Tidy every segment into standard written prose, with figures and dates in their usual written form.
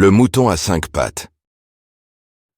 Le mouton à 5 pattes.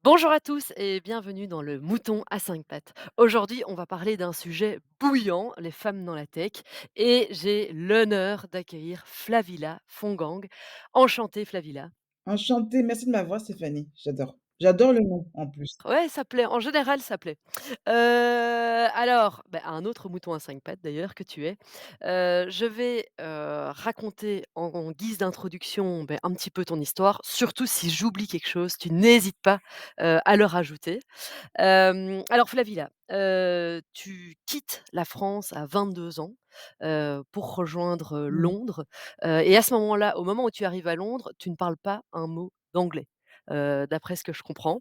Bonjour à tous et bienvenue dans le Mouton à 5 pattes. Aujourd'hui, on va parler d'un sujet bouillant, les femmes dans la tech, et j'ai l'honneur d'accueillir Flavilla Fongang. Enchantée Flavilla. Enchantée, merci de m'avoir Stéphanie, j'adore. J'adore le nom en plus. Ouais, ça plaît, en général ça plaît. Alors, un autre mouton à 5 pattes d'ailleurs que tu es, je vais, raconter en guise d'introduction, un petit peu ton histoire. Surtout si j'oublie quelque chose, tu n'hésites pas, à le rajouter. Alors Flavilla, tu quittes la France à 22 ans, pour rejoindre, Mmh. Londres, et à ce moment-là, au moment où tu arrives à Londres, tu ne parles pas un mot d'anglais, d'après ce que je comprends.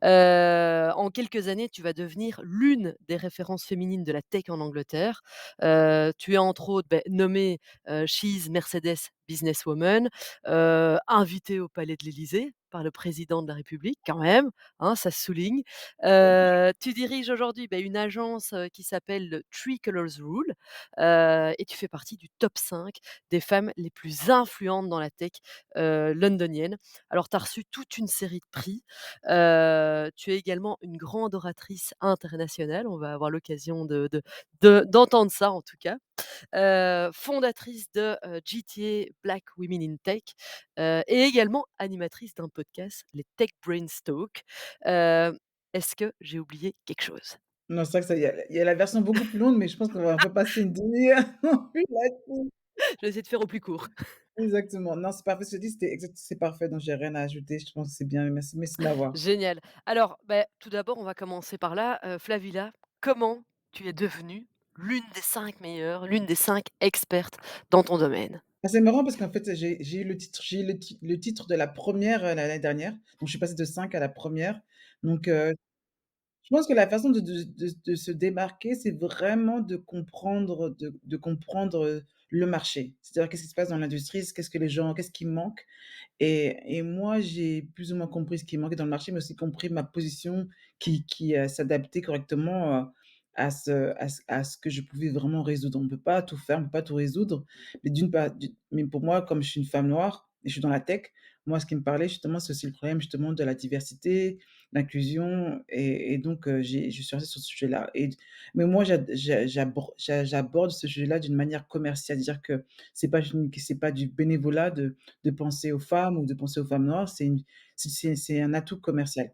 En quelques années, tu vas devenir l'une des références féminines de la tech en Angleterre. Tu es entre autres, nommée, She's Mercedes Businesswoman, invitée au palais de l'Élysée par le président de la République quand même, hein, ça se souligne. Tu diriges aujourd'hui, une agence, qui s'appelle le Three Colours Rule, et tu fais partie du top 5 des femmes les plus influentes dans la tech, londonienne. Alors tu as reçu toute une série de prix. Tu es également une grande oratrice internationale, on va avoir l'occasion d'entendre ça en tout cas. Fondatrice de, GTA Black Women in Tech, et également animatrice d'un podcast, les Tech Brains Talk. Est-ce que j'ai oublié quelque chose? Non, c'est vrai que ça il y a la version beaucoup plus longue, mais je pense qu'on va passer une demi-heure là-dessus. Je vais essayer de faire au plus court. Exactement. Non, c'est parfait, ce que tu dis, c'est parfait, donc j'ai rien à ajouter. Je pense que c'est bien, merci de m'avoir. Génial. Alors, tout d'abord, on va commencer par là. Flavilla, comment tu es devenue l'une des 5 meilleures, l'une des 5 expertes dans ton domaine? Ah, c'est marrant parce qu'en fait, j'ai eu le titre de la première re l'année dernière, donc je suis passée de 5 à la première. Donc je pense que la façon de se démarquer, c'est vraiment de comprendre le marché. C'est-à-dire qu'est-ce qui se passe dans l'industrie, qu'est-ce qui manque et moi, j'ai plus ou moins compris ce qui manquait dans le marché, mais aussi compris ma position qui s'adaptait correctement, à ce que je pouvais vraiment résoudre. On ne peut pas tout faire, on ne peut pas tout résoudre, mais d'une part mais pour moi, comme je suis une femme noire et je suis dans la tech, moi, ce qui me parlait justement, c'est aussi le problème justement de la diversité, l'inclusion et donc je suis restée sur ce sujet-là mais moi, j'aborde ce sujet-là d'une manière commerciale. C'est-à-dire que c'est pas du bénévolat de penser aux femmes ou de penser aux femmes noires, c'est un atout commercial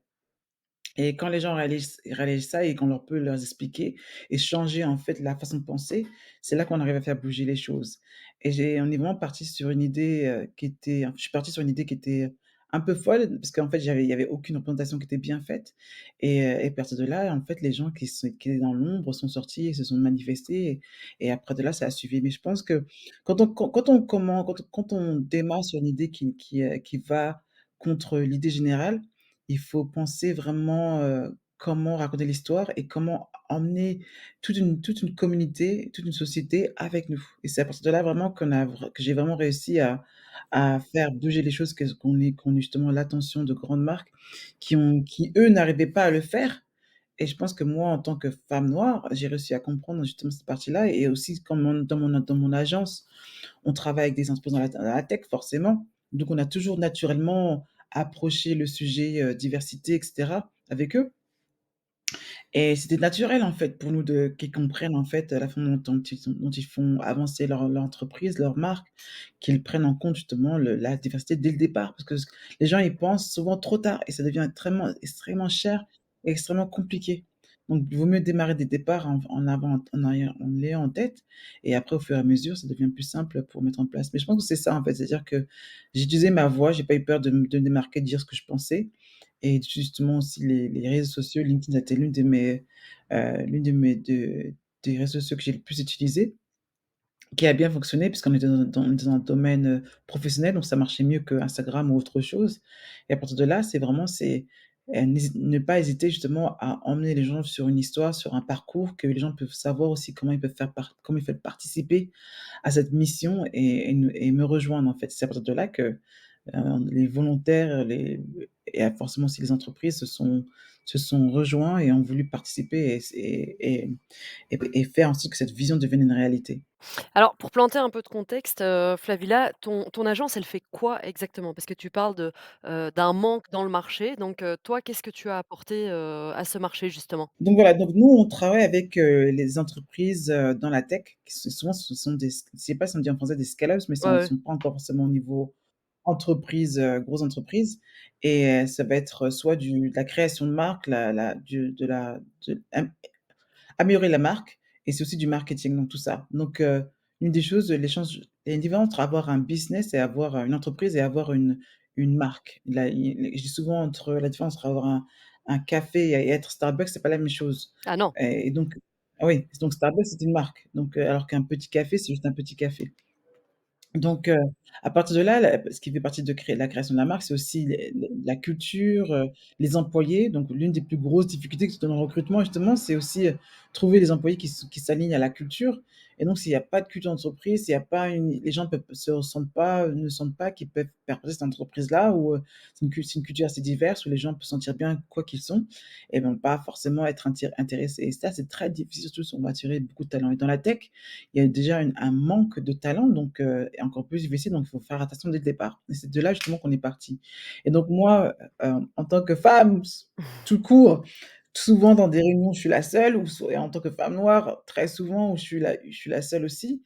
et quand les gens réalisent ça et qu'on peut leur expliquer et changer, en fait, la façon de penser, c'est là qu'on arrive à faire bouger les choses on est vraiment parti sur une idée, je suis parti sur une idée qui était un peu folle parce qu'en fait, il y avait aucune représentation qui était bien faite et à partir de là, en fait, les gens qui étaient dans l'ombre sont sortis et se sont manifestés et après de là, ça a suivi. Mais je pense que quand on démarre sur une idée qui va contre l'idée générale, il faut penser vraiment, comment raconter l'histoire et comment emmener toute une communauté, toute une société avec nous et c'est à partir de là vraiment que j'ai vraiment réussi à faire bouger les choses, qu'on ait justement l'attention de grandes marques qui eux n'arrivaient pas à le faire et je pense que moi, en tant que femme noire, j'ai réussi à comprendre justement cette partie-là et aussi comme dans mon agence, on travaille avec des entreprises dans la tech forcément, donc on a toujours naturellement approché le sujet, diversité et cetera avec eux et c'était naturel en fait pour nous de qu'ils comprennent en fait, la façon dont ils font avancer leur entreprise, leur marque, qu'ils prennent en compte justement la diversité dès le départ. Parce que les gens y pensent souvent trop tard et ça devient extrêmement cher et extrêmement compliqué. Donc il vaut mieux démarrer dès le départ en l'ayant en tête et après au fur et à mesure, ça devient plus simple pour mettre en place. Mais je pense que c'est ça en fait, c'est-à-dire que j'ai utilisé ma voix, j'ai pas eu peur de me démarquer, de dire ce que je pensais et justement aussi les réseaux sociaux, LinkedIn a été l'une des réseaux sociaux que j'ai le plus utilisé, qui a bien fonctionné puisqu'on était dans un domaine, professionnel, donc ça marchait mieux que Instagram ou autre chose et à partir de là, ne pas hésiter justement à emmener les gens sur une histoire, sur un parcours que les gens peuvent savoir aussi comment ils peuvent participer à cette mission et me rejoindre en fait. C'est à partir de là que les volontaires, forcément aussi les entreprises se sont rejoints et ont voulu participer et faire en sorte que cette vision devienne une réalité. Alors pour planter un peu de contexte, Flavilla, ton agence, elle fait quoi exactement? Parce que tu parles d'un manque dans le marché, donc toi, qu'est-ce que tu as apporté, à ce marché justement? Donc voilà, donc nous, on travaille avec, les entreprises, dans la tech, qui souvent ce sont des je sais pas si on dit en français des scale-ups, mais Ouais, sont ouais. sont pas encore forcément au niveau entreprise, grosse entreprise et ça va être soit de la création de marque, la du de la de améliorer la marque et c'est aussi du marketing, donc tout ça. Donc une des choses, l'échange il y a une différence entre avoir un business et avoir, une entreprise et avoir une marque. Je dis souvent entre la différence entre avoir un café et être Starbucks, c'est pas la même chose Ah non. et donc ah oui, donc Starbucks, c'est une marque, donc alors qu'un petit café, c'est juste un petit café. Donc à partir de là, ce qui fait partie de créer la création de la marque, c'est aussi les la culture, les employés. Donc l'une des plus grosses difficultés que dans le recrutement justement, c'est aussi, trouver les employés qui s'alignent à la culture et donc s'il y a pas de culture d'entreprise, s'il y a pas une les gens peuvent se ressentent pas ne sentent pas qu'ils peuvent perpétuer cette entreprise-là ou c'est une culture assez diverse où les gens peuvent se sentir bien quoi qu'ils sont et vont pas forcément être intéressés et ça, c'est très difficile, surtout si on va attirer beaucoup de talents et dans la tech, il y a déjà un manque de talent, donc et encore plus difficile, donc il faut faire attention dès le départ et c'est de là justement qu'on est parti et donc moi, en tant que femme, tout court, souvent dans des réunions, je suis la seule ou et en tant que femme noire, très souvent où je suis la seule aussi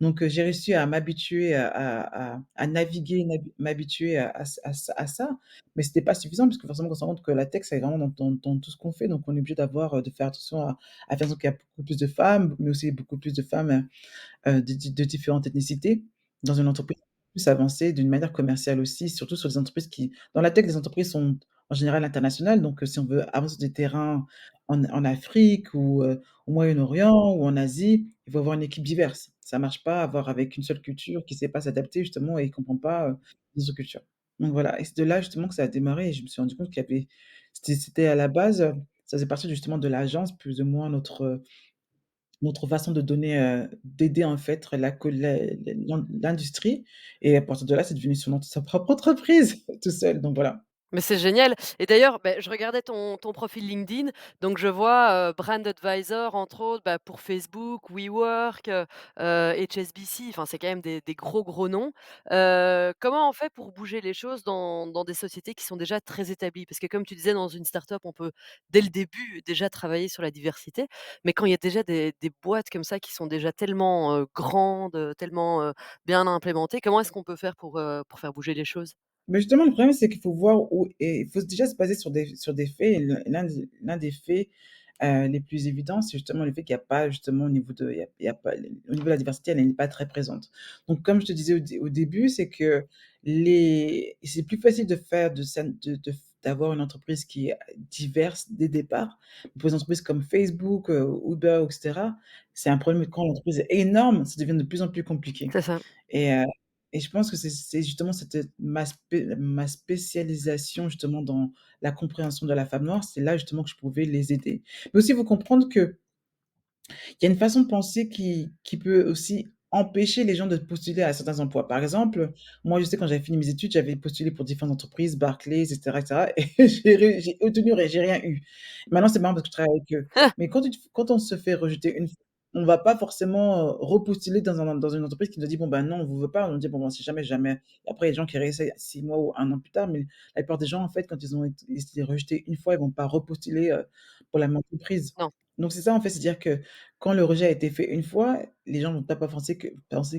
donc j'ai réussi à m'habituer à naviguer, m'habituer à ça, mais c'était pas suffisant parce que forcément, on se rend compte que la tech, ça est vraiment dans tout ce qu'on fait, donc on est obligé de faire attention à faire en sorte qu'il y a beaucoup plus de femmes, mais aussi beaucoup plus de femmes, de différentes ethnicités dans une entreprise plus avancée, d'une manière commerciale aussi, surtout sur des entreprises qui dans la tech, les entreprises sont en général internationales, donc si on veut avancer sur des terrains en Afrique ou au Moyen-Orient ou en Asie, il faut avoir une équipe diverse. Ça marche pas avoir avec une seule culture qui sait pas s'adapter justement et comprend pas, les autres cultures. Donc voilà et c'est de là justement que ça a démarré et je me suis rendu compte qu'il y avait c'était à la base, ça faisait partie justement de l'agence plus ou moins notre façon de donner, d'aider en fait l'industrie et à partir de là, c'est devenu sa propre entreprise tout seul, donc voilà. Mais c'est génial et d'ailleurs, beh, je regardais ton profil LinkedIn, donc je vois, brand advisor entre autres, bah, pour Facebook, WeWork, HSBC, enfin c'est quand même des gros, gros noms. Comment on fait pour bouger les choses dans des sociétés qui sont déjà très établies? Parce que comme tu disais dans une start-up, on peut dès le début déjà travailler sur la diversité, mais quand il y a déjà des boîtes comme ça qui sont déjà tellement, grandes, tellement, bien implémentées, comment est-ce qu'on peut faire pour faire bouger les choses? Mais justement, le problème, c'est qu'il faut voir où et il faut déjà se baser sur des faits et l'un des faits, les plus évidents, c'est justement le fait qu'il y a pas justement au niveau de il y a pas au niveau de la diversité, elle n'est pas très présente. Donc comme je te disais au début, c'est que c'est plus facile de faire de d'avoir une entreprise qui est diverse dès le départ. Pour les entreprises comme Facebook, Uber et cetera, c'est un problème quand l'entreprise est énorme, ça devient de plus en plus compliqué. C'est ça. Et et je pense que c'est justement cette, ma spécialisation justement dans la compréhension de la femme noire, c'est là justement que je pouvais les aider. Mais aussi, il faut comprendre qu'il y a une façon de penser qui peut aussi empêcher les gens de postuler à certains emplois. Par exemple, moi, je sais quand j'avais fini mes études, j'avais postulé pour différentes entreprises, Barclays et cetera et j'ai obtenu j'ai rien eu. Maintenant, c'est marrant parce que je travaille avec eux. Mais quand on se fait rejeter une fois, on va pas forcément, repostuler dans une entreprise qui nous dit: «Bon, ben, non, on vous veut pas». On dit: «Bon, ben, si jamais, jamais». Après, il y a des gens qui réessayent 6 mois ou 1 an plus tard, mais la plupart des gens, en fait, quand ils ont été rejetés une fois, ils vont pas repostuler, pour la même entreprise. Non. Donc c'est ça, en fait, c'est-à-dire que quand le rejet a été fait une fois, les gens vont pas penser que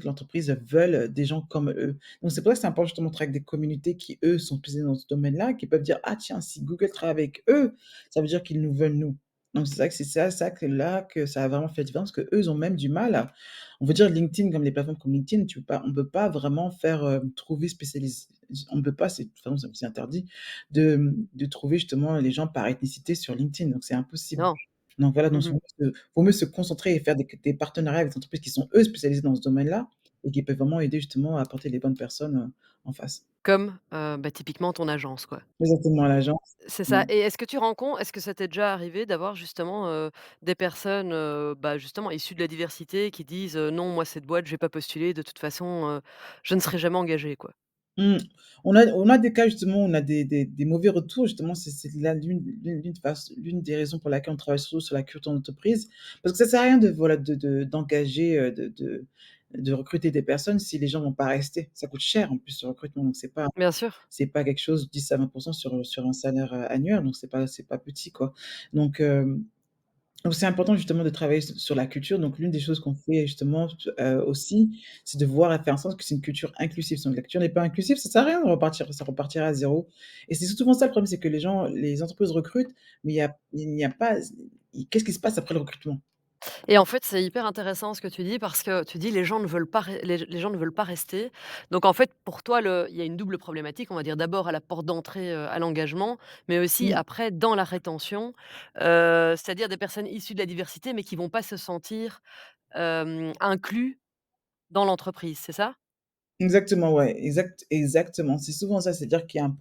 l'entreprise veulent des gens comme eux. Donc c'est pour ça que c'est important justement de travailler avec des communautés qui, eux, sont spécialisées dans ce domaine-là, qui peuvent dire: «Ah tiens, si Google travaille avec eux, ça veut dire qu'ils nous veulent nous». Donc c'est vrai que c'est ça que là que ça a vraiment fait la différence, qu'eux, ils ont même du mal à on veut dire LinkedIn, comme les plateformes comme LinkedIn, on peut pas vraiment faire, trouver spécialis on ne peut pas, c'est de toute façon, c'est interdit de trouver justement les gens par ethnicité sur LinkedIn, donc c'est impossible. Non. Donc voilà, donc Mmh. vaut mieux se concentrer et faire des partenariats avec des entreprises qui sont, eux, spécialisées dans ce domaine-là et qui peuvent vraiment aider justement à apporter les bonnes personnes, en face. Comme, bah, typiquement ton agence, quoi. Exactement, à l'agence. C'est ça Mmh. et est-ce que ça t'est déjà arrivé d'avoir justement, des personnes, bah, justement issues de la diversité qui disent: «Non, moi cette boîte, je vais pas postuler, de toute façon, je ne serai jamais engagée», quoi? Mmh. On a des cas justement, on a des mauvais retours justement, c'est là l'une des raisons pour laquelle on travaille surtout sur la culture d'entreprise. Parce que ça sert à rien de voilà, d'engager, de recruter des personnes si les gens vont pas rester. Ça coûte cher en plus le recrutement, donc Bien sûr. c'est pas quelque chose 10 à 20 sur un salaire, annuel, donc c'est pas petit quoi. Donc donc c'est important justement de travailler sur la culture. Donc l'une des choses qu'on fait justement, aussi, c'est de voir et faire en sorte que c'est une culture inclusive. Si la culture n'est pas inclusive, ça sert à rien de repartir, ça repartira à zéro. Et c'est souvent ça le problème, c'est que les entreprises recrutent, mais il n'y a pas qu'est-ce qui se passe après le recrutement? Et en fait, c'est hyper intéressant ce que tu dis parce que tu dis: «Les gens ne veulent pas les gens ne veulent pas rester». Donc en fait, pour toi, il y a une double problématique, on va dire. D'abord à la porte d'entrée, à l'engagement, mais aussi Mmh, après dans la rétention, c'est-à-dire des personnes issues de la diversité, mais qui vont pas se sentir, inclus dans l'entreprise, c'est ça? exactement, ouais, exactement. C'est souvent ça, c'est-à-dire qu'il y a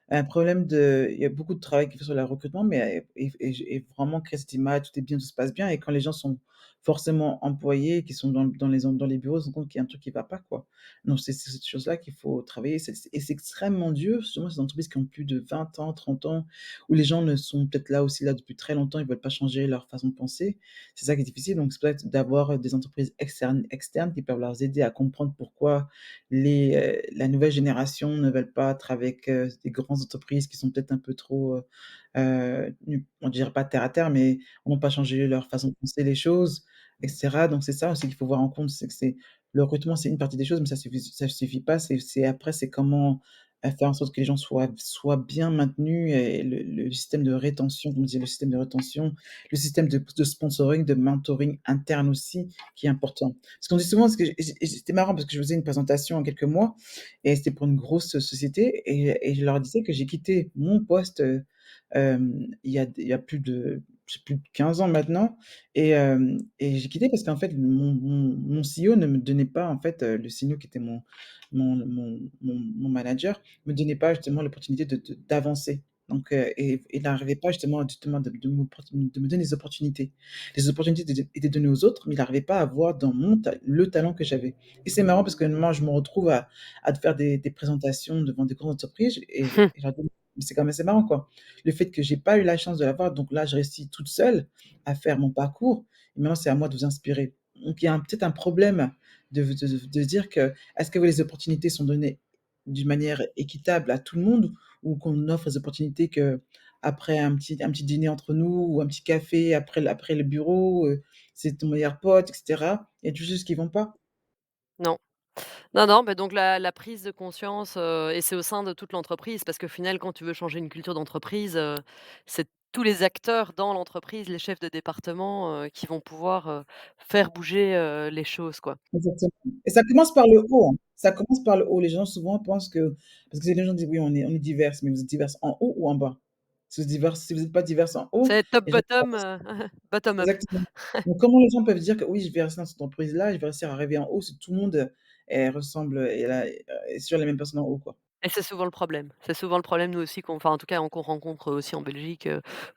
il y a beaucoup de travail qui fait sur le recrutement, mais et vraiment créer cette image, tout est bien, tout se passe bien et quand les gens sont forcément employés, qui sont dans les bureaux, ils se rendent compte qu'il y a un truc qui va pas, quoi. Donc c'est cette chose-là qu'il faut travailler, c'est extrêmement dur, justement ces entreprises qui ont plus de 20 ans, 30 ans, où les gens ne sont peut-être là aussi là depuis très longtemps, ils veulent pas changer leur façon de penser. C'est ça qui est difficile, donc c'est peut-être d'avoir des entreprises externes qui peuvent leur aider à comprendre pourquoi la nouvelle génération ne veulent pas être avec, des grandes entreprises qui sont peut-être un peu trop, on dirait pas terre à terre, mais ont pas changé leur façon de penser les choses et cetera. Donc c'est ça aussi qu'il faut voir en compte, c'est que c'est le recrutement, c'est une partie des choses, mais ça suffit pas. C'est après, c'est comment, faire en sorte que les gens soient bien maintenus et le système de rétention, comme on le système de rétention, le système de sponsoring, de mentoring interne aussi, qui est important. Parce qu'on dit souvent parce que c'était marrant parce que je faisais une présentation il y a quelques mois et c'était pour une grosse société et je leur disais que j'ai quitté mon poste, il y a je sais plus de 15 ans maintenant et j'ai quitté parce qu'en fait mon CEO ne me donnait pas en fait, le CEO qui était mon manager, me donnait pas justement l'opportunité d'avancer. Donc et il n'arrivait pas justement de me donner des opportunités. Les opportunités étaient données aux autres, mais il n'arrivait pas à voir dans mon ta le talent que j'avais. Et c'est marrant parce que moi, je me retrouve à te faire des présentations devant des grandes entreprises et je leur dis: «Mais c'est quand même assez marrant, quoi». Le fait que j'ai pas eu la chance de l'avoir, donc là, je réussis toute seule à faire mon parcours et maintenant c'est à moi de vous inspirer. Donc il y a peut-être un problème de dire que est-ce que les opportunités sont données d'une manière équitable à tout le monde ou qu'on offre les opportunités qu'après un petit dîner entre nous ou un petit café après le bureau, c'est ton meilleur pote et cetera. Il y a des choses qui vont pas. Non. Non, non, mais donc la prise de conscience, et c'est au sein de toute l'entreprise parce qu'au final, quand tu veux changer une culture d'entreprise, c'est tous les acteurs dans l'entreprise, les chefs de département, qui vont pouvoir, faire bouger, les choses, quoi. Exactement et ça commence par le haut, hein. Ça commence par le haut. Les gens souvent pensent que parce que les gens disent: «Oui, on est diverses», mais vous êtes diverses en haut ou en bas? Si vous êtes pas diverses en haut, C'est top les gens bottom, bottom up. exactement. Donc comment les gens peuvent dire que: «Oui, je vais rester dans cette entreprise-là, je vais réussir à arriver en haut», si tout le monde, ressemble, est sur les mêmes personnes en haut, quoi. Et c'est souvent le problème. C'est souvent le problème, nous aussi, en tout cas, qu'on rencontre aussi en Belgique,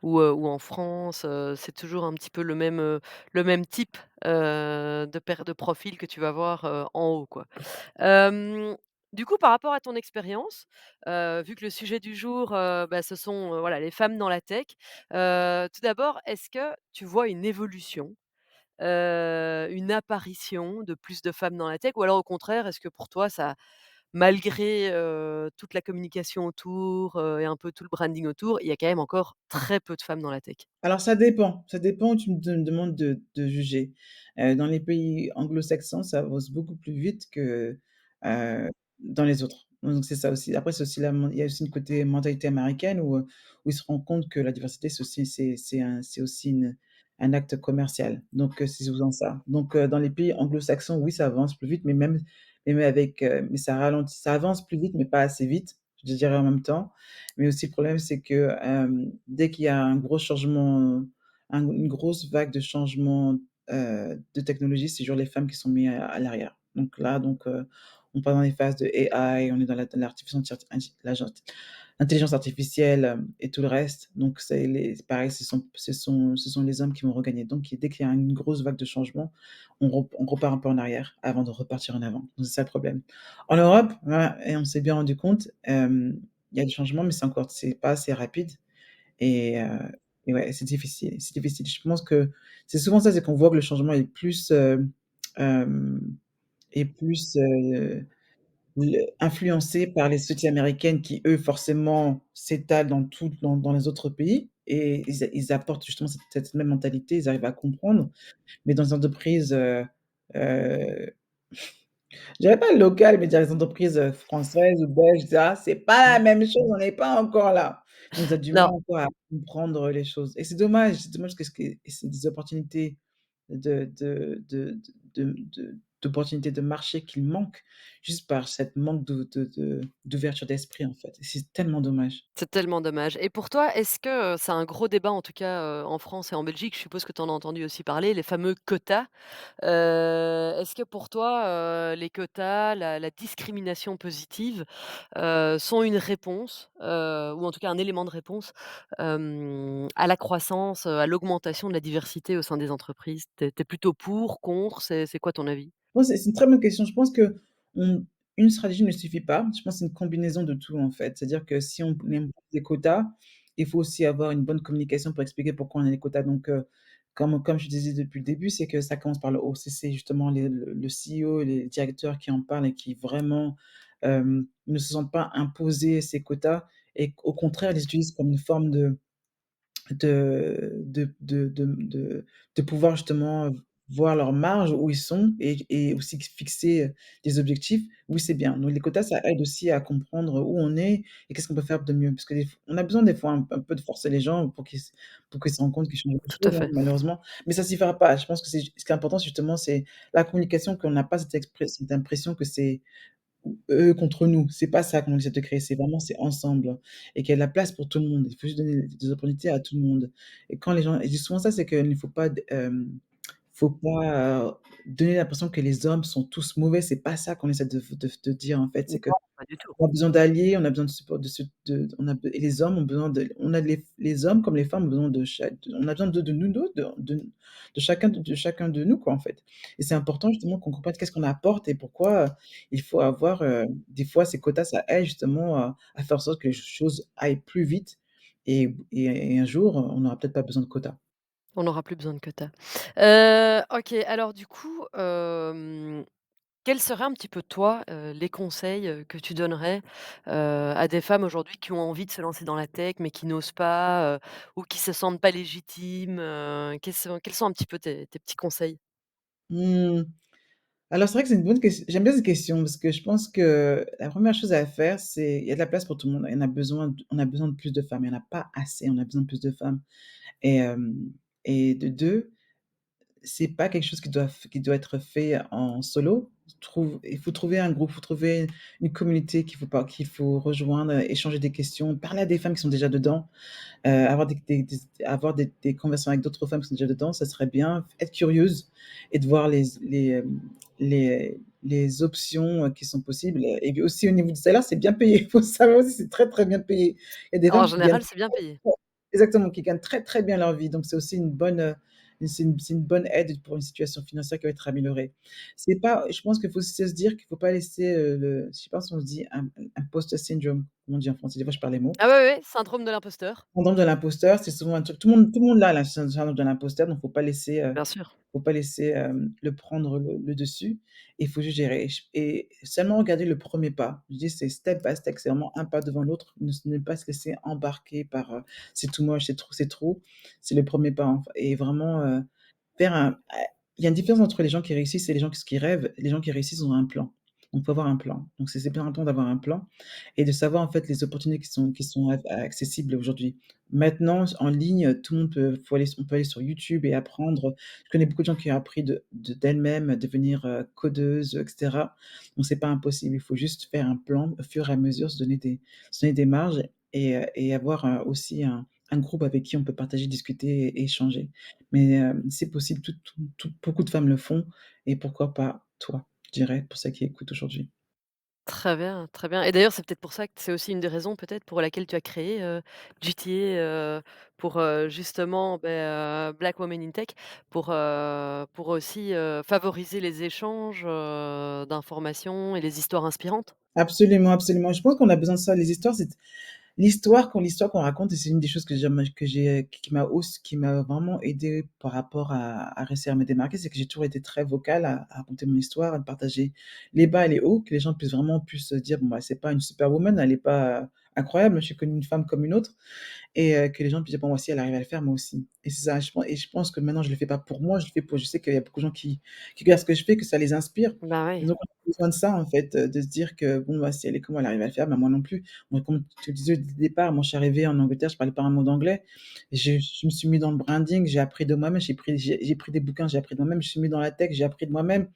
ou en France, c'est toujours un petit peu le même type, de profil que tu vas voir, en haut, quoi. Du coup, par rapport à ton expérience, vu que le sujet du jour, bah, ce sont, voilà, les femmes dans la tech, tout d'abord, est-ce que tu vois une évolution, une apparition de plus de femmes dans la tech? Ou alors au contraire, est-ce que pour toi ça malgré, toute la communication autour, et un peu tout le branding autour, il y a quand même encore très peu de femmes dans la tech? Alors ça dépend où tu me demandes de juger. Dans les pays anglo-saxons, ça avance beaucoup plus vite que, heu, dans les autres. Donc c'est ça aussi. Après c'est aussi il y a aussi une côté mentalité américaine où ils se rendent compte que la diversité c'est aussi un acte commercial. Donc c'est souvent ça. Donc dans les pays anglo-saxons, oui, ça avance plus vite, mais avec, mais ça avance plus vite, mais pas assez vite, je dirais en même temps. Mais aussi le problème, c'est que, dès qu'il y a un gros changement, une grosse vague de changement, de technologie, c'est toujours les femmes qui sont mis à l'arrière. Donc là, on part dans les phases de AI, on est dans l'artificial inti l'agent l'intelligence artificielle, et tout le reste. Donc c'est pareil, ce sont les hommes qui vont regagner. Donc dès qu'il y a une grosse vague de changement, on repart un peu en arrière avant de repartir en avant. Donc c'est ça le problème. En Europe, voilà et on s'est bien rendu compte, il y a du changement, mais c'est pas assez rapide et heu et ouais, c'est difficile. Je pense que c'est souvent ça, c'est qu'on voit que le changement est plus, hem, est plus, influencé par les sociétés américaines qui, eux, forcément, s'étalent dans les autres pays et ils apportent justement cette même mentalité, ils arrivent à comprendre. Mais dans les entreprises, heu, je dirais pas locales, mais dans les entreprises, françaises ou belges et cetera, c'est pas la Mmh. même chose, on n'est pas encore là. Donc tu as du mal Non, encore à comprendre les choses et c'est dommage parce que c'est des opportunités d'opportunités de marché qui manquent juste par cette manque d'ouverture d'esprit, en fait et c'est tellement dommage. c'est tellement dommage et pour toi, est-ce que, c'est un gros débat en tout cas, en France et en Belgique, je suppose que tu en as entendu aussi parler, les fameux quotas? Est-ce que pour toi, les quotas, la discrimination positive, sont une réponse, ou en tout cas un élément de réponse, à la croissance, à l'augmentation de la diversité au sein des entreprises? Tu es plutôt pour, contre? C'est quoi ton avis? Moi, c'est une très bonne question. Je pense qu'on une stratégie ne suffit pas. Je pense que c'est une combinaison de tout, en fait. C'est-à-dire que si on impose des quotas, il faut aussi avoir une bonne communication pour expliquer pourquoi on a des quotas. Donc, comme je disais depuis le début, c'est que ça commence par le haut. C'est justement le CEO et les directeurs qui en parlent et qui vraiment, ne se sentent pas imposer ces quotas et qu'au contraire, les utilisent comme une forme de pouvoir justement, voir leur marge, où ils sont et aussi fixer, des objectifs. Oui, c'est bien. Donc les quotas, ça aide aussi à comprendre où on est et qu'est-ce qu'on peut faire de mieux. Parce que des f on a besoin des fois un peu de forcer les gens pour qu'ils se rendent compte qu'ils changent quelque Tout à chose, hein, fait. malheureusement. Mais ça suffira pas. Je pense que ce qui est important justement, c'est la communication, qu'on n'a pas cette impression que c'est eux contre nous, c'est pas ça qu'on essaie de créer, c'est ensemble et qu'il y a de la place pour tout le monde. Il faut juste donner des opportunités à tout le monde et quand les gens et je dis souvent ça, c'est qu'il ne faut pas, donner l'impression que les hommes sont tous mauvais, c'est pas ça qu'on essaie de dire en fait, Non, c'est que pas du tout. on a besoin d'alliés, on a besoin de support, de on a et les hommes ont besoin on a les hommes comme les femmes ont besoin on a besoin de nous 2, de chacun de nous quoi, en fait. Et c'est important justement qu'on comprenne qu'est-ce qu'on apporte et pourquoi, il faut avoir, des fois ces quotas, ça aide justement à faire en sorte que les choses aillent plus vite et un jour, on n'aura peut-être pas besoin de quotas. On n'aura plus besoin de quotas. OK, alors du coup, quels seraient un petit peu toi, les conseils, que tu donnerais, à des femmes aujourd'hui qui ont envie de se lancer dans la tech, mais qui n'osent pas, ou qui se sentent pas légitimes, quels sont un petit peu tes petits conseils? Mmh. Alors c'est vrai que c'est une bonne question. J'aime bien cette question parce que je pense que la première chose à faire, c'est il y a de la place pour tout le monde. On a besoin de plus de femmes. Il y en a pas assez, on a besoin de plus de femmes et et de 2, c'est pas quelque chose qui doit être fait en solo. Il faut trouver un groupe, il faut trouver une communauté qu'il faut rejoindre, échanger des questions, parler à des femmes qui sont déjà dedans. Avoir avoir des conversations avec d'autres femmes qui sont déjà dedans, ça serait bien. Être curieuse et de voir les options, qui sont possibles et puis aussi au niveau du salaire, c'est bien payé. Il faut savoir aussi, c'est très, très bien payé. Il y a des En femmes qui gagnent général, c'est bien payé. ouais, exactement, qui gagnent très, très bien leur vie. Donc c'est aussi une bonne, c'est une bonne aide pour une situation financière qui va être améliorée. C'est pas je pense qu'il faut aussi se dire qu'il faut pas laisser, je sais pas si on se dit imposter syndrome, comment on dit en français? Des fois je perds les mots. Ah ouais, ouais, syndrome de l'imposteur, Syndrome de l'imposteur, c'est souvent un truc tout le monde l'a, la syndrome de l'imposteur, donc bien sûr. faut pas laisser, le prendre le dessus et il faut juste gérer et seulement regarder le premier pas. Je dis c'est step by step, c'est vraiment un pas devant l'autre, ne pas se laisser embarquer par, «C'est too much, c'est trop, c'est trop». C'est le premier pas et vraiment, faire il y a une différence entre les gens qui réussissent et les gens qui rêvent. Les gens qui réussissent ont un plan. Donc faut avoir un plan. Donc c'est bien important d'avoir un plan et de savoir en fait les opportunités qui sont accessibles aujourd'hui. Maintenant, en ligne, tout le monde on peut aller sur YouTube et apprendre. Je connais beaucoup de gens qui ont appris d'elles-mêmes à devenir, codeuses, et cetera. Donc c'est pas impossible. Il faut juste faire un plan au fur et à mesure, se donner des marges et avoir, aussi un groupe avec qui on peut partager, discuter et échanger. Mais, c'est possible, beaucoup de femmes le font et pourquoi pas toi, je dirais, pour celles qui écoutent aujourd'hui. Très bien, très bien et d'ailleurs, c'est peut-être pour ça que c'est aussi une des raisons peut-être pour laquelle tu as créé, GTA, pour, justement, Black Women in Tech pour aussi, favoriser les échanges, d'informations et les histoires inspirantes? Absolument, absolument. Je pense qu'on a besoin de ça. Les histoires, c'est l'histoire qu'on raconte et c'est une des choses que j'ai qui m'a vraiment aidée par rapport à réussir à me démarquer, c'est que j'ai toujours été très vocale à raconter mon histoire, à partager les bas et les hauts, que les gens puissent se dire: «Bon, bah, c'est pas une superwoman, elle est pas incroyable, je suis qu'une femme comme une autre». Et que les gens puissent dire: «Bon, moi, si elle arrive à le faire, moi aussi» et c'est ça, je pense que maintenant je le fais pas pour moi, je le fais pour je sais qu'il y a beaucoup de gens qui regardent ce que je fais, que ça les inspire. Bah, Et oui. donc on a besoin de ça, en fait, de se dire que: «Bon, bah, si elle est comme elle arrive à le faire, bah, moi non plus». Moi, comme je te disais dès le départ, moi, je suis arrivée en Angleterre, je parlais pas un mot d'anglais. Et je me suis mis dans le branding, j'ai appris de moi-même, j'ai pris des bouquins, j'ai appris de moi-même, je suis mis dans la tech, j'ai appris de moi-même.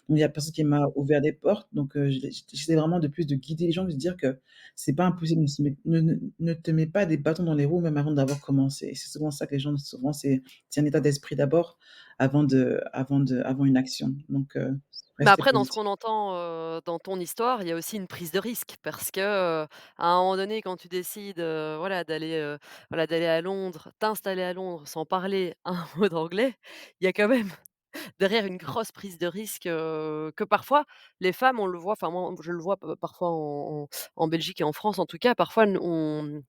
Donc il y a personne qui m'a ouvert des portes, donc j'essaie vraiment de plus de guider les gens, de se dire que c'est pas impossible, ne te mets pas des bâtons dans les roues même avant d'avoir commencé. C'est souvent ça que les gens souvent c'est un état d'esprit d'abord avant une action, donc Mais rester après dans ce positif. qu'on entend, dans ton histoire, il y a aussi une prise de risque parce que, à un moment donné quand tu décides, voilà d'aller à Londres, t'installer à Londres sans parler un mot d'anglais, il y a quand même derrière une grosse prise de risque, que parfois les femmes on le voit, enfin moi je le vois parfois en Belgique et en France en tout cas, parfois n ont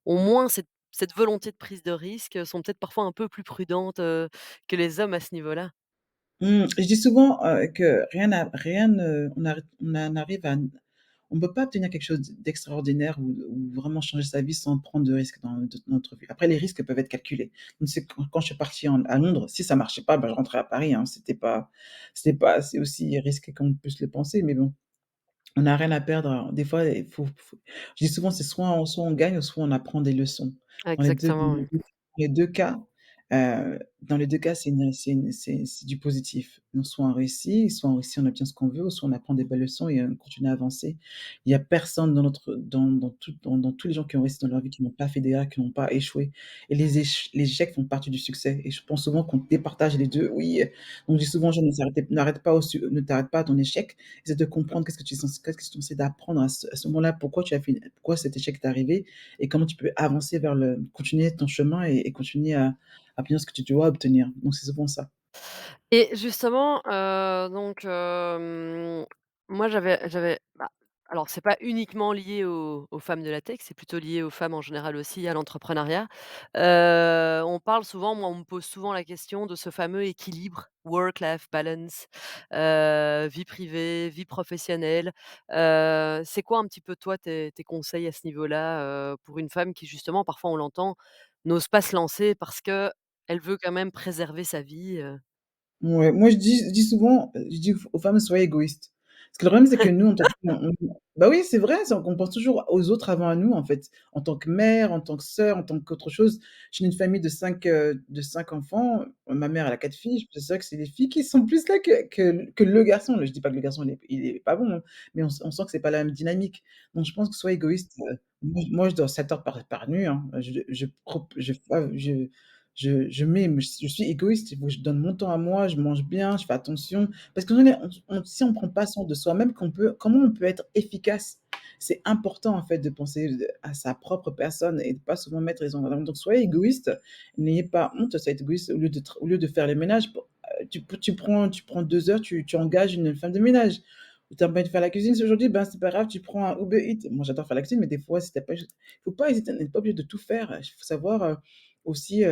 moins cette volonté de prise de risque, sont peut-être parfois un peu plus prudentes, que les hommes à ce niveau-là. Je dis souvent, que rien ne on en arrive à on ne peut pas obtenir quelque chose d'extraordinaire ou vraiment changer sa vie sans prendre de risques dans notre vie. Après les risques peuvent être calculés. Donc c'est quand je suis partie à Londres, si ça marchait pas, bah, je rentrais à Paris, hein. C'était pas c'est aussi risqué qu'on peut se le penser, mais bon. On n'a rien à perdre, des fois, il faut je dis souvent, c'est soit on gagne, soit on apprend des leçons. Dans les 2 Exactement, oui. les 2 cas, dans les 2 cas, c'est du positif. Donc soit on réussit, on obtient ce qu'on veut, ou soit on apprend des belles leçons et on continue à avancer. Il y a personne dans tous les gens qui ont réussi dans leur vie, qui n'ont pas fait d'erreurs, qui n'ont pas échoué et les échecs font partie du succès et je pense souvent qu'on départage les 2. Oui, on dit souvent aux gens: «N'arrête pas ne t'arrête pas à ton échec». Essaie de comprendre qu'est-ce que tu essaies d'apprendre à ce moment-là, pourquoi cet échec t'est arrivé et comment tu peux avancer vers le continuer ton chemin et continuer à obtenir ce que tu dois obtenir. Donc c'est souvent ça. Et justement, moi alors c'est pas uniquement lié aux femmes de la tech, c'est plutôt lié aux femmes en général aussi, à l'entrepreneuriat. On parle souvent, moi on me pose souvent la question de ce fameux équilibre work-life balance, vie privée, vie professionnelle. C'est quoi un petit peu toi tes conseils à ce niveau-là, pour une femme qui justement, parfois on l'entend, n'ose pas se lancer parce qu'elle veut quand même préserver sa vie? Ouais, moi je dis souvent, je dis aux femmes: «Soyez égoïstes». Parce que le problème, c'est que nous, en tant que bah oui, c'est vrai, c'est qu'on pense toujours aux autres avant à nous, en fait. En tant que mère, en tant que sœur, en tant qu'autre chose. Je suis d'une famille de 5 enfants. Ma mère, elle a 4 filles. C'est vrai que c'est les filles qui sont plus là que le garçon. Je dis pas que le garçon, il est pas bon, hein, mais on sent que c'est pas la même dynamique. Donc je pense que sois égoïste, moi je dors 7 heures par nuit, hein. Je mets je suis égoïste, il faut que je donne mon temps à moi, je mange bien, je fais attention. Parce que on si on prend pas soin de soi-même, comment on peut être efficace? C'est important, en fait, de penser à sa propre personne et de pas souvent mettre les autres en avant. Donc soyez égoïste, n'ayez pas honte, soyez égoïste au lieu de faire le ménage, tu prends 2 heures, tu engages une femme de ménage. Tu as pas envie de faire la cuisine aujourd'hui, ben, c'est pas grave, tu prends un Uber Eats. Moi, j'adore faire la cuisine, mais des fois, si tu pas faut pas hésiter, on n'est pas obligé de tout faire. Il faut savoir, aussi,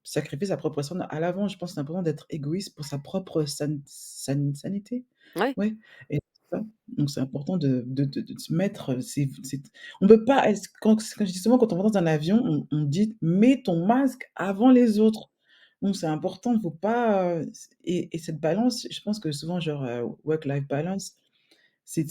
sacrifier sa propre personne à l'avant. Je pense que c'est important d'être égoïste pour sa propre sanité? Ouais. Ouais et c'est ça. Donc c'est important de se mettre, c'est on peut pas est quand je dis souvent quand on va dans un avion, on dit: «Mets ton masque avant les autres». Donc c'est important, faut pas, et cette balance, je pense que souvent genre, work life balance, c'est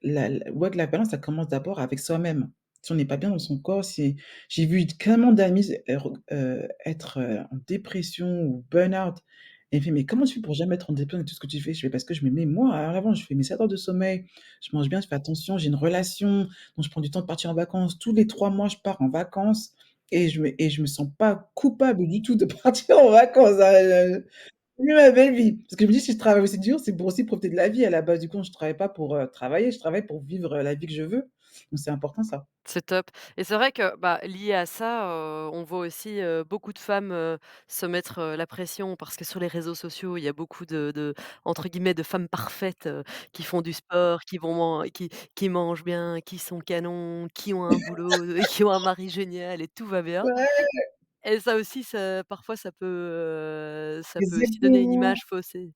la work life balance, ça commence d'abord avec soi-même. Si on n'est pas bien dans son corps, si j'ai vu tellement d'amis être, en dépression ou burn-out et il me fait: «Mais comment tu fais pour jamais être en dépression avec tout ce que tu fais?» Je fais: «Parce que je me mets moi à l'avant, je fais mes 7 heures de sommeil, je mange bien, je fais attention, j'ai une relation, donc je prends du temps de partir en vacances. Tous les 3 mois, je pars en vacances et je me sens pas coupable du tout de partir en vacances, Oui, ma belle vie. Parce que je me dis: «Si je travaille aussi dur, c'est pour aussi profiter de la vie à la base. Du coup, je travaille pas pour, travailler, je travaille pour vivre, la vie que je veux». Donc c'est important ça. C'est top et c'est vrai que, bah, lié à ça, on voit aussi, beaucoup de femmes, se mettre, la pression parce que sur les réseaux sociaux, il y a beaucoup de entre guillemets «de femmes parfaites», qui font du sport, qui vont man qui mangent bien, qui sont canons, qui ont un boulot, qui ont un mari génial et tout va bien Ouais, et ça aussi, parfois ça peut aussi donner une exactement. image faussée.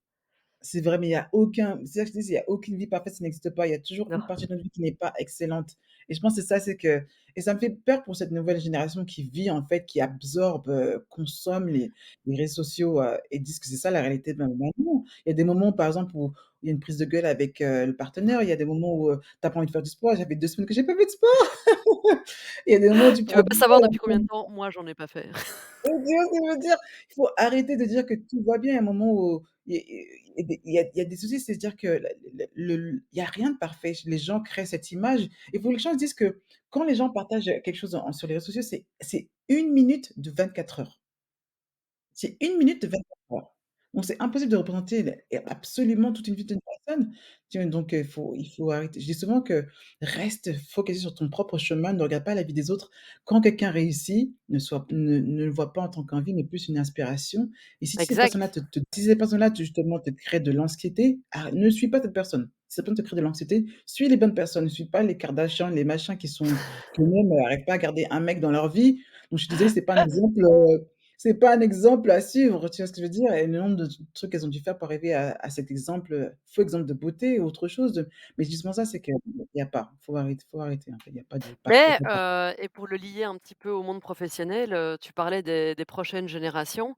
C'est vrai, mais il y a aucun c'est ça que je te dis, il y a aucune vie parfaite, ça n'existe pas. Il y a toujours une Non. partie de notre vie qui n'est pas excellente et je pense que c'est ça, c'est que et ça me fait peur pour cette nouvelle génération qui vit, en fait, qui absorbe, consomme les réseaux sociaux, et disent que c'est ça la réalité de maintenant. Il y a des moments, par exemple, où il y a une prise de gueule avec, le partenaire. Il y a des moments où, tu as pas envie de faire du sport. Ça fait 2 semaines que j'ai pas fait de sport. Il y a des moments où tu Tu veux prends pas du savoir poids. depuis combien de temps? Moi, j'en ai pas fait. Tu vois ce que je veux dire? Il faut arrêter de dire que tout va bien. Il y a un moment où il y a des soucis, c'est-à-dire que il y a rien de parfait. Les gens créent cette image. Il faut que les gens se disent que quand les gens partagent quelque chose sur les réseaux sociaux, c'est 1 minute de 24 heures. C'est 1 minute de 24 heures. Donc c'est impossible de représenter absolument toute une vie d'une personne. Tu vois? Donc il faut arrêter. Je dis souvent que reste focalisé sur ton propre chemin, ne regarde pas la vie des autres. Quand quelqu'un réussit, ne le vois pas en tant qu'envie, mais plus une inspiration. Et si ces personnes-là Exact. si ces personnes-là justement te créent de l'anxiété, ne suis pas cette personne. Si cette personne te crée de l'anxiété, suis les bonnes personnes, ne suis pas les Kardashian, les machins qui même arrivent pas à garder un mec dans leur vie. Donc je suis désolée, c'est pas un exemple à suivre, tu vois ce que je veux dire? Et le nombre de trucs qu'elles ont dû faire pour arriver à cet exemple, faux exemple de beauté ou autre chose, mais justement ça, c'est qu'il y a pas, faut arrêter, en fait, il y a pas de parfait, Mais pas de parfait. et pour le lier un petit peu au monde professionnel, tu parlais des prochaines générations.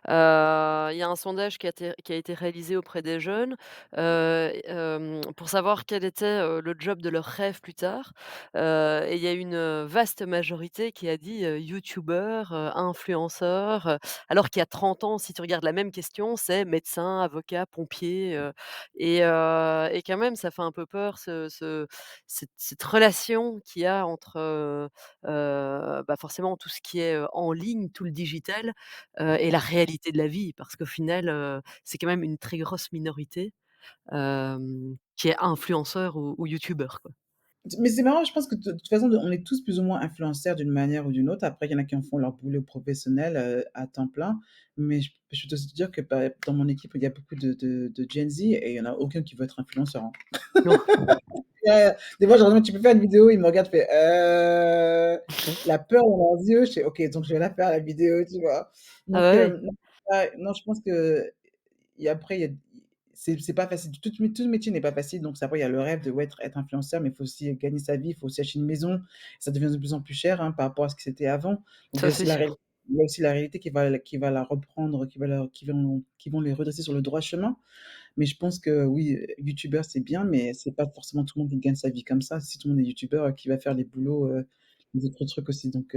Il y a un sondage qui a été réalisé auprès des jeunes, pour savoir quel était, le job de leur rêve plus tard, et il y a une, vaste majorité qui a dit, youtubeur, influenceur, alors qu'il y a 30 ans, si tu regardes la même question, c'est médecin, avocat, pompier, et quand même ça fait un peu peur cette relation qu'il y a entre, bah, forcément tout ce qui est, en ligne, tout le digital, et la réalité de la vie. Parce qu'au final, c'est quand même une très grosse minorité, qui est influenceur ou youtubeur, quoi. Mais c'est marrant, je pense que de toute façon, on est tous plus ou moins influenceurs d'une manière ou d'une autre. Après, il y en a qui en font leur boulot professionnel, à temps plein, mais je peux te dire que, bah, dans mon équipe, il y a beaucoup de Gen Z et il y en a aucun qui veut être influenceur, hein. Non. Des fois, je leur demande: «Tu peux faire une vidéo?» Ils me regardent, je fais: la peur dans leurs yeux, je fais: «OK, donc je vais la faire la vidéo», tu vois? Ah Donc bah, oui, non, ouais, non, je pense que et après il y a c'est pas facile. Tout métier n'est pas facile, donc ça après il y a le rêve de, ouais, être influenceur, mais il faut aussi gagner sa vie, il faut aussi acheter une maison. Ça devient de plus en plus cher, hein, par rapport à ce que c'était avant. Donc ça c'est sûr. il y a aussi la réalité qui va la reprendre, qui vont les redresser sur le droit chemin. Mais je pense que oui, youtubeur, c'est bien, mais c'est pas forcément tout le monde qui gagne sa vie comme ça. Si tout le monde est youtubeur, qui va faire les boulots, les autres trucs aussi donc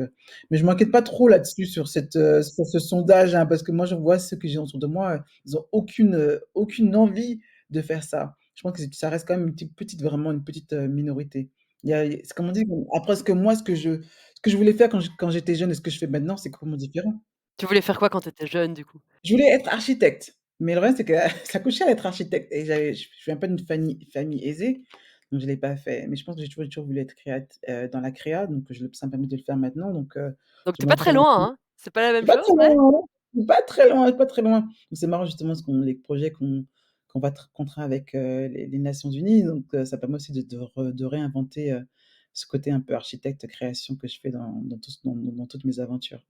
mais je m'inquiète pas trop là-dessus sur ce sondage, hein, parce que moi, je vois ceux que j'ai autour de moi, ils ont aucune envie de faire ça. Je pense que ça reste quand même une petite vraiment une petite, minorité. C'est comme on dit, après ce que je voulais faire quand j'étais jeune et ce que je fais maintenant, c'est complètement différent. Tu voulais faire quoi quand tu étais jeune, du coup? Je voulais être architecte, mais le problème, c'est que ça coûte cher d'être architecte et je viens pas d'une famille aisée, donc je l'ai pas fait. Mais je pense que j'ai toujours voulu être dans la créa, donc ça me permet de le faire maintenant, donc Donc tu es pas j'aimerais très trop loin, lancer hein? C'est pas la c'est même pas chose, très mais loin, hein, c'est pas très loin, c'est pas très loin. Donc c'est marrant justement les projets qu'on va contrat avec, les Nations Unies, donc ça permet aussi de réinventer, ce côté un peu architecte, création que je fais dans toutes mes aventures.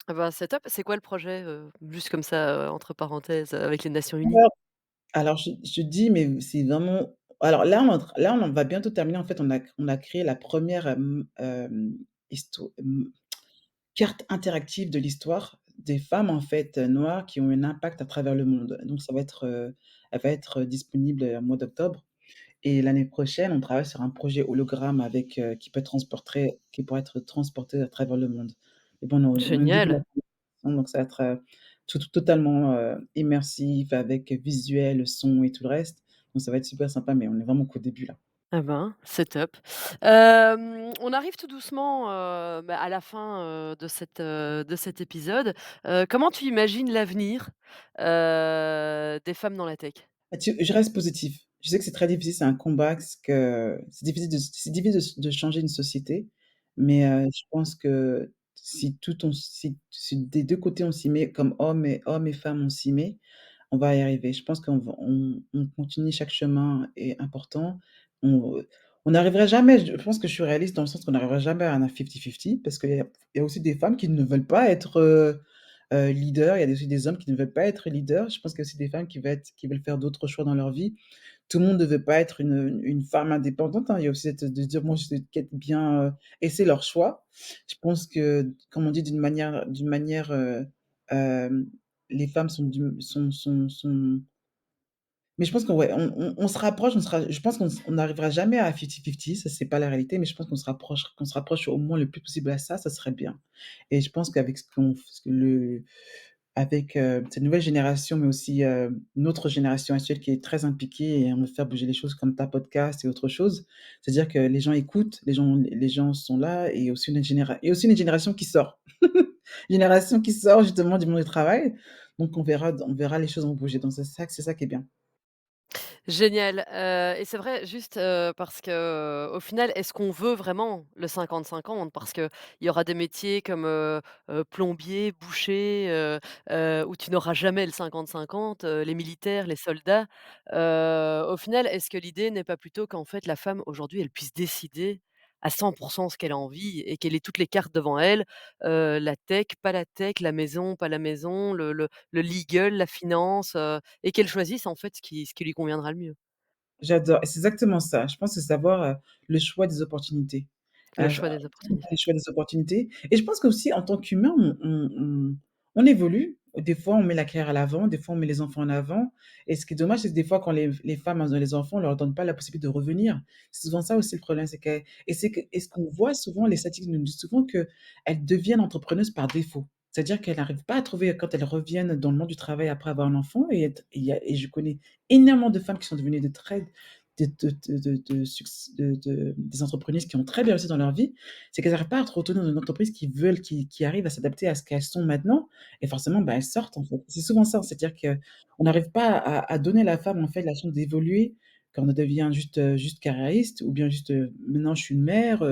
ah bah, c'est top. C'est quoi le projet, juste comme ça, entre parenthèses, avec les Nations unies? Alors je dis, mais c'est vraiment alors là, on va bientôt terminer. En fait, on a créé la première carte interactive de l'histoire des femmes, en fait, noires qui ont eu un impact à travers le monde. Donc elle va être disponible, au mois d'octobre et l'année prochaine, on travaille sur un projet hologramme avec, qui pourrait être transporté à travers le monde. Et bon, on est au début de la Génial. donc ça va être, totalement, immersif avec visuel, son et tout le reste. Donc ça va être super sympa, mais on est vraiment qu'au début là. Ah ben, c'est top. On arrive tout doucement, à la fin, de cet épisode. Comment tu imagines l'avenir, des femmes dans la tech? Ah, je reste positif. Je sais que c'est très difficile, c'est un combat, parce que c'est difficile de changer une société, mais je pense que si des 2 côtés on s'y met, comme hommes et femmes on s'y met, on va y arriver. Je pense qu'on continue, chaque chemin est important. On on n'arrivera jamais, je pense que je suis réaliste dans le sens qu'on n'arrivera jamais à un 50-50, parce qu'il y a aussi des femmes qui ne veulent pas être, leaders. Il y a aussi des hommes qui ne veulent pas être leaders. Je pense qu'il y a aussi des femmes qui veulent faire d'autres choix dans leur vie. Tout le monde ne veut pas être une femme indépendante, hein. Il y a aussi cette de dire: «Moi, je sais qu'être bien», et c'est leur choix. Je pense que, comme on dit, hem, les femmes sont d'une sont mais je pense qu'on ouais, on se rapproche, je pense qu'on n'arrivera jamais à 50-50, ça c'est pas la réalité, mais je pense qu'on se rapproche au moins le plus possible à ça, ça serait bien. Et je pense qu'avec ce que le avec, cette nouvelle génération, mais aussi, notre génération actuelle qui est très impliquée, et on veut faire bouger les choses comme ta podcast et autre chose. C'est-à-dire que les gens écoutent, les gens sont là, et aussi une génération qui sort. Génération qui sort justement du monde du travail, donc on verra les choses vont bouger, donc c'est ça qui est bien. Génial, et c'est vrai juste, parce que, au final, est-ce qu'on veut vraiment le 50-50? Parce qu'il y aura des métiers comme, plombier, boucher, où tu n'auras jamais le 50-50, les militaires, les soldats. Au final, est-ce que l'idée n'est pas plutôt qu'en fait la femme aujourd'hui, elle puisse décider à 100 ce qu'elle a envie et qu'elle ait toutes les cartes devant elle, la tech, pas la tech, la maison, pas la maison, le legal, la finance, et qu'elle choisisse en fait ce qui lui conviendra le mieux. J'adore, et c'est exactement ça. Je pense que c'est savoir, le choix des opportunités. Le J choix des Le opportunités. choix des opportunités, et je pense qu'aussi en tant qu'humain, on évolue. Des fois, on met la carrière à l'avant, des fois, on met les enfants en avant, et ce qui est dommage, c'est que des fois, quand les femmes ont les enfants, on leur donne pas la possibilité de revenir. C'est souvent ça aussi le problème, c'est ce qu'on voit souvent, les statistiques nous disent souvent qu'elles deviennent entrepreneuses par défaut. C'est-à-dire qu'elles n'arrivent pas à trouver, quand elles reviennent dans le monde du travail après avoir un enfant, et je connais énormément de femmes qui sont devenues des entrepreneuses qui ont très bien réussi dans leur vie, c'est qu'elles n'arrivent pas à se retourner dans une entreprise qui arrive à s'adapter à ce qu'elles sont maintenant, et forcément, bah, elles sortent, en fait. C'est souvent ça, c'est-à-dire qu'on n'arrive pas à donner à la femme, en fait, la chance d'évoluer quand on devient juste carriériste, ou bien juste, maintenant je suis une mère,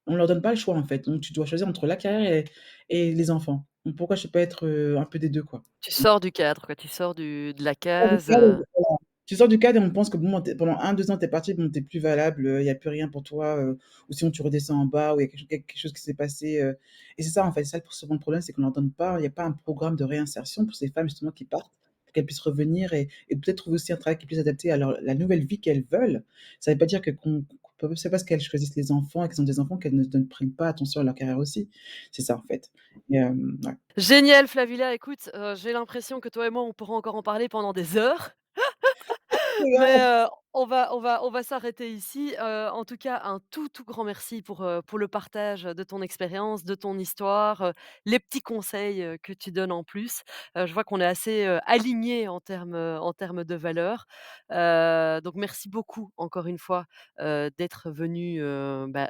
on leur donne pas le choix, en fait. Donc tu dois choisir entre la carrière et les enfants. Donc pourquoi je peux pas être, un peu des 2 quoi? Tu sors du cadre quoi, tu sors de la Sors du case, cadre, voilà. Tu sors du cadre et on pense que bon, pendant 1-2 ans, tu es parti, bon, tu es plus valable, il y a plus rien pour toi, ou sinon tu redescends en bas, ou il y a quelque chose qui s'est passé, et c'est ça, en fait, c'est ça souvent le problème, c'est qu'on leur donne pas il y a pas un programme de réinsertion pour ces femmes justement qui partent, pour qu'elles puissent revenir, et peut-être trouver aussi un travail qui est plus adapté à la nouvelle vie qu'elles veulent. Ça veut pas dire que c'est parce qu'elles choisissent les enfants et qu'elles ont des enfants qu'elles ne prennent pas attention à leur carrière aussi. C'est ça, en fait, et ouais. Génial Flavilla, écoute, j'ai l'impression que toi et moi, on pourra encore en parler pendant des heures. Mais, on va s'arrêter ici. En tout cas, un tout grand merci pour le partage de ton expérience, de ton histoire, les petits conseils, que tu donnes en plus. Je vois qu'on est assez, alignés en termes de valeurs. Donc merci beaucoup encore une fois, d'être venu,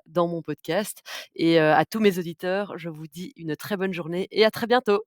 dans mon podcast, et à tous mes auditeurs, je vous dis une très bonne journée et à très bientôt.